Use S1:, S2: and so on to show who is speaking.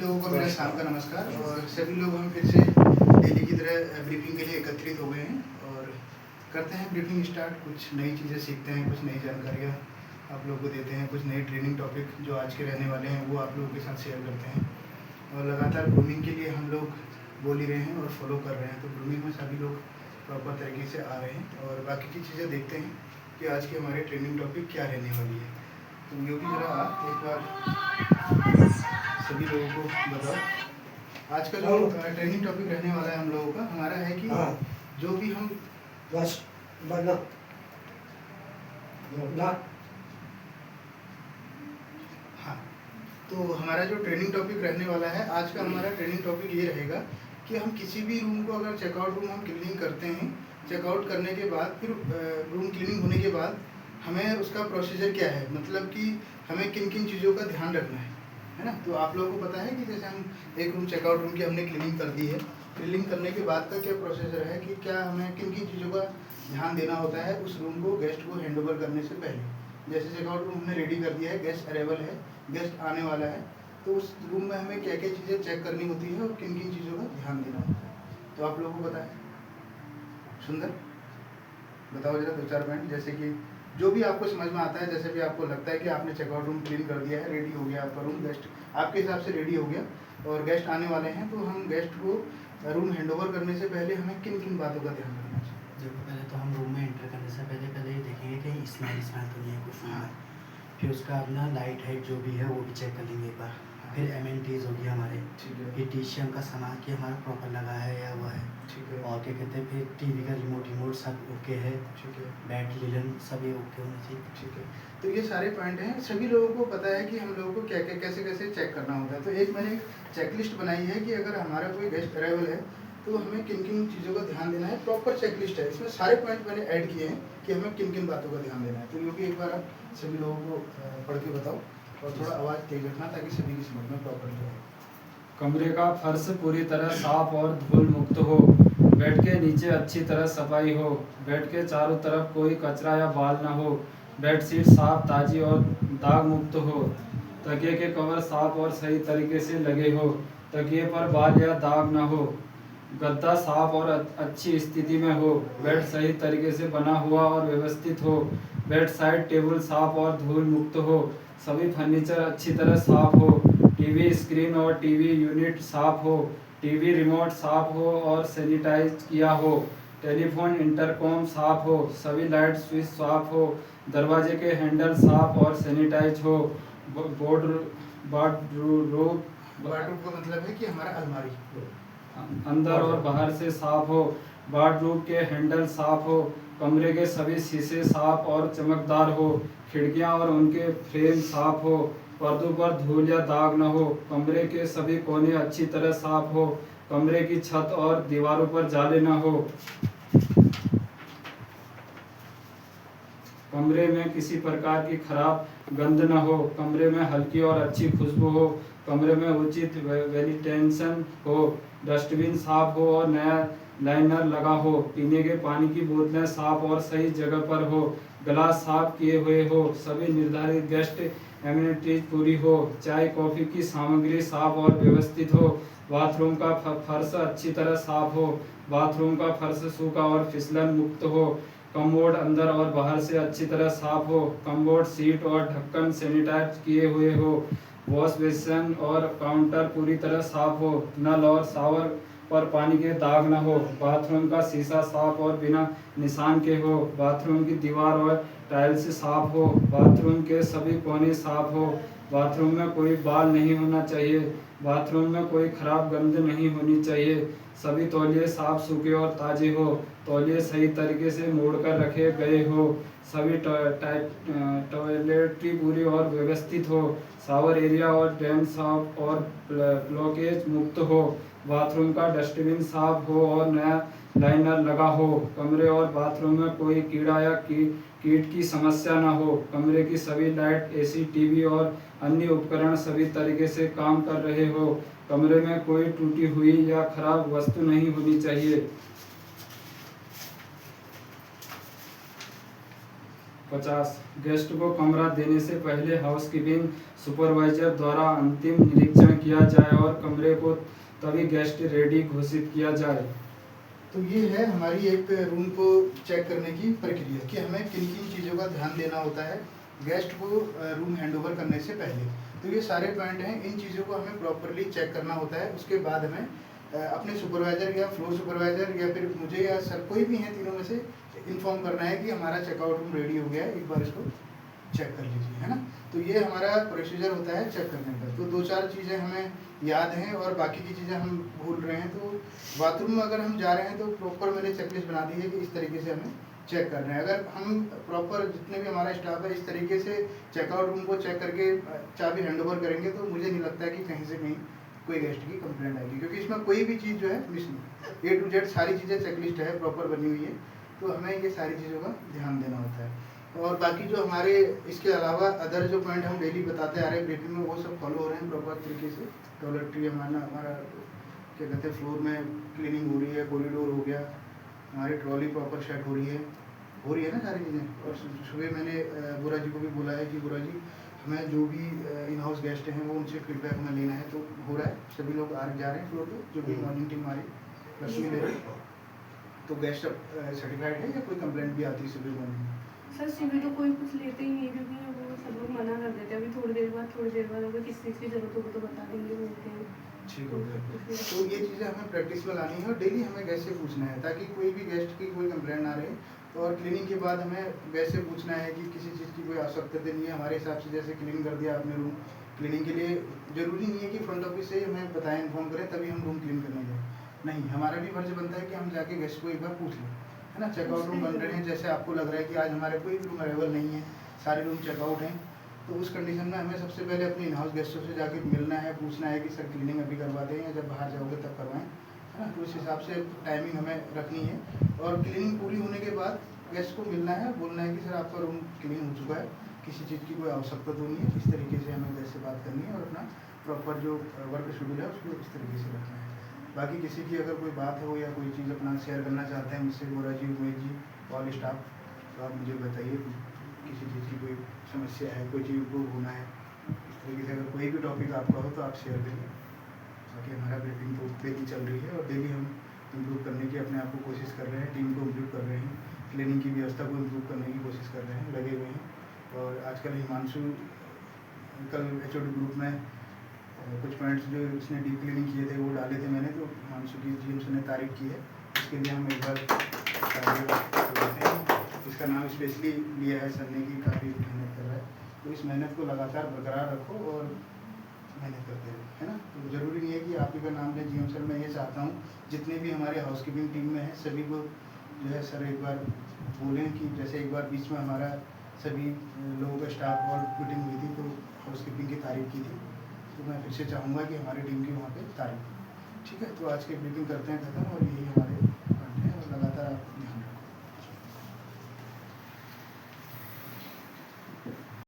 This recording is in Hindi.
S1: लोगों को मेरा शाम का नमस्कार। और सभी लोग हम फिर से डेली की तरह ब्रीफिंग के लिए एकत्रित हो गए हैं और करते हैं ब्रीफिंग स्टार्ट। कुछ नई चीज़ें सीखते हैं, कुछ नई जानकारियाँ आप लोगों को देते हैं, कुछ नए ट्रेनिंग टॉपिक जो आज के रहने वाले हैं वो आप लोगों के साथ शेयर करते हैं। और लगातार ग्रूमिंग के लिए हम लोग बोल ही रहे हैं और फॉलो कर रहे हैं, तो ग्रूमिंग में सभी लोग प्रॉपर तरीके से आ रहे हैं। और बाकी की चीज़ें देखते हैं कि आज के हमारे ट्रेनिंग टॉपिक क्या रहने वाली है। तो योगी जरा आप एक बार सभी लोगों को बताओ आज का जो ट्रेनिंग टॉपिक रहने वाला है हम लोगों का, हमारा है कि जो भी हम
S2: बस बना
S1: हाँ, तो हमारा जो ट्रेनिंग टॉपिक रहने वाला है आज का, हमारा ट्रेनिंग टॉपिक ये रहेगा कि हम किसी भी रूम को अगर चेकआउट रूम हम क्लीनिंग करते हैं, चेकआउट करने के बाद फिर रूम क्लीनिंग होने के बाद हमें उसका प्रोसीजर क्या है, मतलब कि हमें किन किन चीज़ों का ध्यान रखना है ना। तो आप लोगों को पता है कि जैसे हम एक रूम चेकआउट रूम की हमने क्लीनिंग कर दी है, क्लीनिंग करने के बाद का क्या प्रोसीजर है कि क्या हमें किन किन चीज़ों का ध्यान देना होता है उस रूम को गेस्ट को हैंड ओवर करने से पहले। जैसे चेकआउट रूम हमने रेडी कर दिया है, गेस्ट अरेबल है, गेस्ट आने वाला है, तो उस रूम में हमें क्या क्या चीज़ें चेक करनी होती है और किन किन चीज़ों का ध्यान देना होता है। तो आप लोगों को पता है? सुंदर बताओ जरा दो चार पॉइंट, जैसे कि जो भी आपको समझ में आता है, जैसे भी आपको लगता है कि आपने चेकआउट रूम क्लीन कर दिया है, रेडी हो गया आपका रूम, गेस्ट आपके हिसाब से रेडी हो गया और गेस्ट आने वाले हैं, तो हम गेस्ट को रूम हैंडओवर करने से पहले हमें किन किन बातों का ध्यान रखना चाहिए?
S3: देखो, पहले तो हम रूम में एंटर करने से पहले ये देखेंगे कि स्मेल तो नहीं है कुछ रूम में। फिर उसका अपना लाइट हाइट जो भी है वो भी चेक कर लेंगे एक बार। फिर एमेनिटीज़ होगी हमारे,
S1: ठीक है,
S3: ये टीशियम का सामान कि हमारा प्रॉपर लगा है या वो है,
S1: ठीक है,
S3: और क्या कहते हैं, फिर टीवी का रिमोट सब ओके है,
S1: ठीक है,
S3: बेड लिलन सब ये ओके होना चाहिए।
S1: ठीक है। तो ये सारे पॉइंट हैं, सभी लोगों को पता है कि हम लोगों को क्या क्या कैसे कैसे चेक करना होता है। तो एक मैंने एक चेकलिस्ट बनाई है कि अगर हमारा कोई गेस्ट अराइवल है तो हमें किन किन चीज़ों का ध्यान देना है, प्रॉपर चेकलिस्ट है, इसमें सारे पॉइंट मैंने ऐड किए हैं कि हमें किन किन बातों का ध्यान देना है। तो ये एक बार आप सभी लोगों को पढ़ के बताओ और थोड़ा आवाज़ तेज रखना ताकि सभी की समझ में प्रॉपर जाए।
S4: कमरे का फर्श पूरी तरह साफ और धूल मुक्त हो, बेड के नीचे अच्छी तरह सफाई हो, बेड के चारों तरफ कोई कचरा या बाल न हो, बेडशीट साफ ताज़ी और दाग मुक्त हो, तकिए के कवर साफ और सही तरीके से लगे हो, तकिए पर बाल या दाग न हो, गद्दा साफ और अच्छी स्थिति में हो, बेड सही तरीके से बना हुआ और व्यवस्थित हो, बेड साइड टेबल साफ और धूल मुक्त हो, सभी फर्नीचर अच्छी तरह साफ हो, टीवी स्क्रीन और टीवी यूनिट साफ हो, टीवी रिमोट साफ हो और सैनिटाइज किया हो, टेलीफोन इंटरकॉम साफ हो, सभी लाइट स्विच साफ हो, दरवाजे के हैंडल साफ और सैनिटाइज हो, वार्डरोब
S1: का मतलब है कि हमारा अलमारी
S4: अंदर और बाहर से साफ हो, वार्डरोब के हैंडल साफ हो, कमरे के सभी शीशे साफ और चमकदार हो, खिड़कियां और उनके फ्रेम साफ हो, पर्दों पर धूल या दाग न हो, कमरे के सभी कोने अच्छी तरह साफ हो, कमरे की छत और दीवारों पर जाले न हो, कमरे में किसी प्रकार की खराब गंध न हो, कमरे में हल्की और अच्छी खुशबू हो, कमरे में उचित वेंटिलेशन हो, डस्टबिन साफ हो और नया लाइनर लगा हो, पीने के पानी की बोतलें साफ और सही जगह पर हो, गिलास साफ किए हुए हो, सभी निर्धारित गेस्ट एमिनिटीज पूरी हो, चाय कॉफ़ी की सामग्री साफ और व्यवस्थित हो, बाथरूम का फर्श अच्छी तरह साफ हो, बाथरूम का फर्श सूखा और फिसलन मुक्त हो, कमोड अंदर और बाहर से अच्छी तरह साफ हो, कमोड सीट और ढक्कन सैनिटाइज किए हुए हो, वॉश बेसिन और काउंटर पूरी तरह साफ हो, नल और शावर पर पानी के दाग न हो, बाथरूम का शीशा साफ और बिना निशान के हो, बाथरूम की दीवार और टाइल्स साफ हो, बाथरूम के सभी कोने साफ हो, बाथरूम में कोई बाल नहीं होना चाहिए, बाथरूम में कोई खराब गंध नहीं होनी चाहिए, सभी तौलिए साफ सूखे और ताज़े हो, तौलिए सही तरीके से मोड़कर रखे गए हो, सभी टॉयलेटरी पूरी और व्यवस्थित हो, शावर एरिया और ड्रेन साफ और ब्लॉकेज मुक्त हो, बाथरूम का डस्टबिन साफ हो और नया लाइनर लगा हो, कमरे और बाथरूम में कोई कीड़ा या कीट की समस्या न हो, कमरे की सभी लाइट, एसी, टीवी और अन्य उपकरण सभी तरीके से काम कर रहे हो, कमरे में कोई टूटी हुई या खराब वस्तु नहीं होनी चाहिए। 50 गेस्ट को कमरा देने से पहले हाउसकीपिंग सुपरवाइजर द्वारा अंतिम निरीक्षण किया जाए और कमरे को तभी गेस्ट रेडी घोषित किया जाए।
S1: तो ये है हमारी एक रूम को चेक करने की प्रक्रिया कि हमें किन किन चीज़ों का ध्यान देना होता है गेस्ट को रूम हैंडओवर करने से पहले। तो ये सारे पॉइंट हैं, इन चीज़ों को हमें प्रॉपरली चेक करना होता है। उसके बाद हमें अपने सुपरवाइज़र या फ्लोर सुपरवाइज़र या फिर मुझे या सर कोई भी हैं तीनों में से इन्फॉर्म करना है कि हमारा चेकआउट रूम रेडी हो गया है, एक बार इसको चेक कर लीजिए, है ना। तो ये हमारा प्रोसीजर होता है चेक करने का। तो 2-4 चीज़ें हमें याद हैं और बाकी की चीज़ें हम भूल रहे हैं। तो बाथरूम में अगर हम जा रहे हैं तो प्रॉपर मैंने चेकलिस्ट बना दी है कि इस तरीके से हमें चेक करना है। अगर हम प्रॉपर जितने भी हमारा स्टाफ है इस तरीके से चेकआउट रूम को चेक करके चाबी हैंडओवर करेंगे तो मुझे नहीं लगता है कि कहीं से कहीं कोई गेस्ट की कंप्लेंट आएगी, क्योंकि इसमें कोई भी चीज़ जो है मिस नहीं, A to Z सारी चीज़ें चेकलिस्ट है प्रॉपर बनी हुई है। तो हमें ये सारी चीज़ों का ध्यान देना होता है। और बाकी जो हमारे इसके अलावा अदर जो पॉइंट हम डेली बताते आ रहे हैं ब्रीफिंग में वो सब फॉलो हो रहे हैं प्रॉपर तरीके से। टॉयलेट्री हमारा क्या कहते हैं फ्लोर में क्लीनिंग हो रही है, कॉरिडोर हो गया, हमारी ट्रॉली प्रॉपर सेट हो रही है ना सारी चीज़ें। और सुबह मैंने बुरा जी को भी बोला है कि बुरा जी हमें जो भी इन हाउस गेस्ट हैं वो उनसे फीडबैक हमें लेना है। तो हो रहा है, सभी लोग आ जा रहे हैं फ्लोर पे, जो भी मॉर्निंग टीम हमारी रश्मि ले रही है। तो गेस्ट सर्टिफाइड है या कोई कंप्लेंट भी आती है सुबह मॉर्निंग में?
S5: सर सीवी तो कोई कुछ लेते ही नहीं है, क्योंकि वो सब लोग मना कर देते हैं। अभी थोड़ी देर बाद अगर किस चीज़ की जरूरत होगी तो बता देंगे बोलते हैं।
S1: ठीक हो गया। तो ये चीज़ें हमें प्रैक्टिस में लानी है और डेली हमें गेस्ट से पूछना है ताकि कोई भी गेस्ट की कोई कंप्लेंट ना रहे। और क्लीनिंग के बाद हमें गेस्ट से पूछना है कि किसी चीज़ की कोई आवश्यकता तो नहीं है हमारे हिसाब से। जैसे क्लीन कर दिया आपने रूम, क्लीनिंग के लिए ज़रूरी नहीं है कि फ्रंट ऑफिस से ही हमें बताएं, इन्फॉर्म करें तभी हम रूम क्लीन करने जाएँ। नहीं, हमारा भी फर्ज बनता है कि हम जाके गेस्ट को एक बार पूछ लें, है ना। चेकआउट रूम बन रहे हैं, जैसे आपको लग रहा है कि आज हमारे कोई रूम अवेलेबल नहीं है, सारे रूम चेकआउट हैं, तो उस कंडीशन में हमें सबसे पहले अपने इन हाउस गेस्टों से जाके मिलना है, पूछना है कि सर क्लीनिंग अभी करवाते हैं या जब बाहर जाओगे तब करवाएं, है ना। तो उस हिसाब से टाइमिंग हमें रखनी है। और क्लीनिंग पूरी होने के बाद गेस्ट को मिलना है, बोलना है कि सर आपका रूम क्लीन हो चुका है, किसी चीज़ की कोई आवश्यकता तो नहीं है। इस तरीके से हमें गेस्ट से बात करनी है और अपना प्रॉपर जो वर्क शेड्यूल है उसको इस तरीके से रखना है। बाकी किसी की अगर कोई बात हो या कोई चीज़ अपना शेयर करना चाहते हैं मुझसे, गोरा जी, उमेश जी, ऑल स्टाफ, तो आप मुझे बताइए किसी चीज़ की कोई समस्या है, कोई चीज़ इम्प्रूव होना है, इस तरीके से अगर कोई भी टॉपिक आपका हो तो आप शेयर करिए। बाकी हमारा ब्रीफिंग तो डेली चल रही है और डेली हम इम्प्रूव करने की अपने आप को कोशिश कर रहे हैं, टीम को इम्प्रूव कर रहे हैं, क्लीनिंग की व्यवस्था को इम्प्रूव करने की कोशिश कर रहे हैं, लगे हुए हैं। और आजकल हिमांशु कल HOD ग्रुप में कुछ पॉइंट्स जो उसने डीप क्लीनिंग किए थे वो डाले थे मैंने, तो हिमांशु की GM ने तारीफ की है, इसके लिए हम एक बार देते हैं। इसका नाम स्पेशली लिया है सर ने कि काफ़ी मेहनत कर रहा है, तो इस मेहनत को लगातार बरकरार रखो और मेहनत करते रहो, है ना। तो ज़रूरी नहीं है कि आप ही का नाम लें GM सर। मैं ये चाहता हूँ जितने भी हमारे हाउसकीपिंग टीम में हैं सभी को जो है सर एक बार बोलें कि जैसे एक बार बीच में हमारा सभी लोगों का स्टाफ और मीटिंग हुई थी तो हाउसकीपिंग की तारीफ की थी, तो मैं फिर से चाहूँगा कि हमारी टीम की वहाँ पे तारीफ। ठीक है, तो आज की ब्रीफिंग करते हैं खत्म और यही हमारे